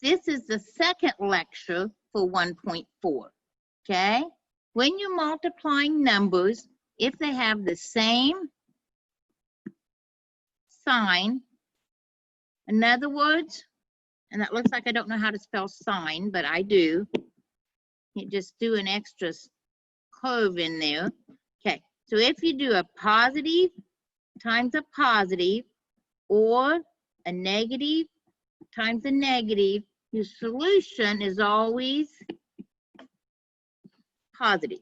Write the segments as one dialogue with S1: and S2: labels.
S1: This is the second lecture for 1.4, okay? When you're multiplying numbers, if they have the same sign, in other words, and that looks like I don't know how to spell sign, but I do. You just do an extra curve in there. Okay, so if you do a positive times a positive or a negative times a negative, your solution is always positive.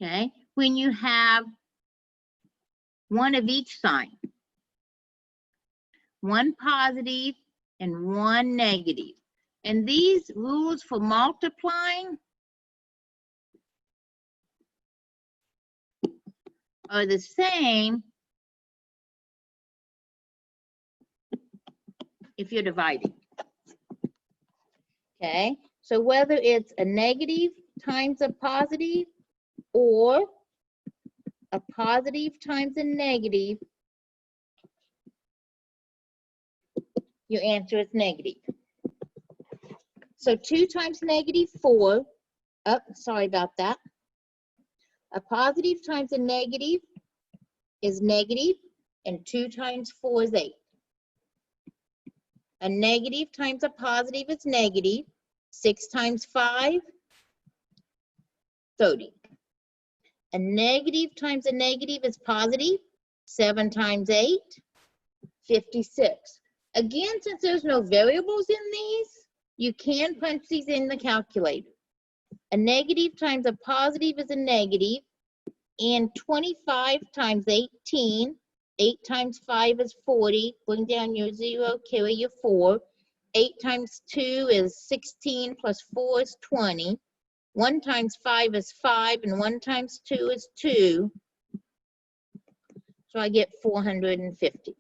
S1: Okay, when you have one of each sign, one positive and one negative. And these rules for multiplying are the same if you're dividing. Okay, so whether it's a negative times a positive or a positive times a negative, your answer is negative. So 2 times negative 4, sorry about that. A positive times a negative is negative, and 2 times 4 is 8. A negative times a positive is negative. 6 times 5, 30. A negative times a negative is positive. 7 times 8, 56. Again, since there's no variables in these, you can punch these in the calculator. A negative times a positive is a negative, and 25 times 18, 8 times 5 is 40, bring down your 0, carry your 4. 8 times 2 is 16, plus 4 is 20. 1 times 5 is 5, and 1 times 2 is 2. So I get 450.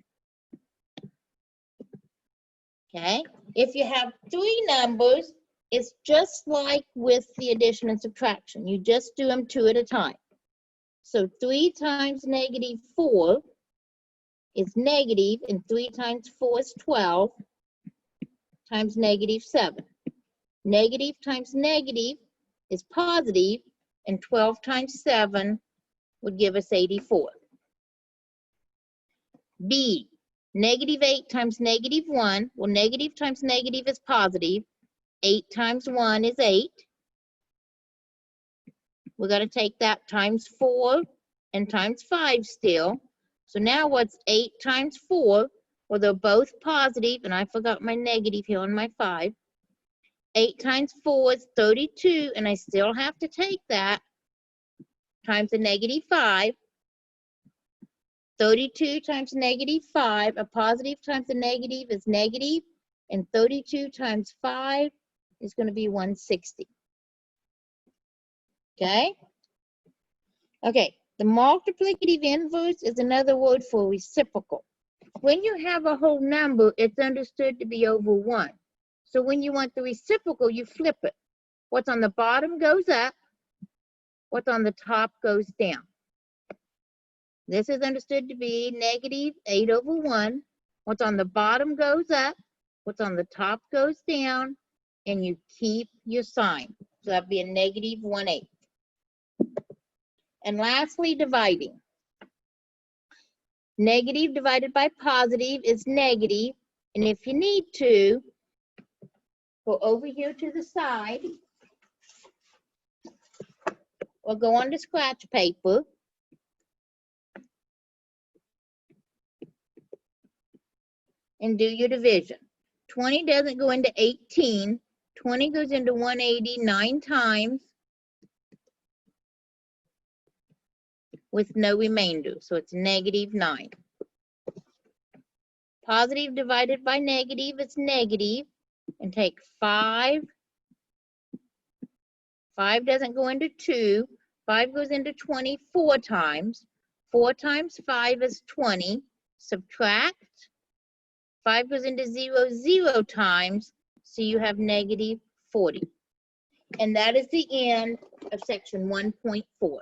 S1: Okay, if you have 3 numbers, it's just like with the addition and subtraction. You just do them 2 at a time. So 3 times negative 4 is negative, and 3 times 4 is 12, times negative 7. Negative times negative is positive, and 12 times 7 would give us 84. B, negative 8 times negative 1. Well, negative times negative is positive. 8 times 1 is 8. We're going to take that times 4 and times 5 still. So now what's 8 times 4? Well, they're both positive, and I forgot my negative here on my 5. 8 times 4 is 32, and I still have to take that times a negative 5. 32 times negative 5, a positive times a negative is negative, and 32 times 5 is going to be 160. Okay? Okay, the multiplicative inverse is another word for reciprocal. When you have a whole number, it's understood to be over 1. So when you want the reciprocal, you flip it. What's on the bottom goes up, what's on the top goes down. This is understood to be negative 8 over 1. What's on the bottom goes up, what's on the top goes down, and you keep your sign. So that'd be a negative 1/8. And lastly, dividing. Negative divided by positive is negative, and if you need to, go over here to the side, or go on to scratch paper, and do your division. 20 doesn't go into 18. 20 goes into 180 9 times with no remainder. So it's negative 9. Positive divided by negative is negative. And take 5. 5 doesn't go into 2. 5 goes into 20 4 times. 4 times 5 is 20. Subtract. 5 goes into 0 0 times, so you have negative 40. And that is the end of section 1.4.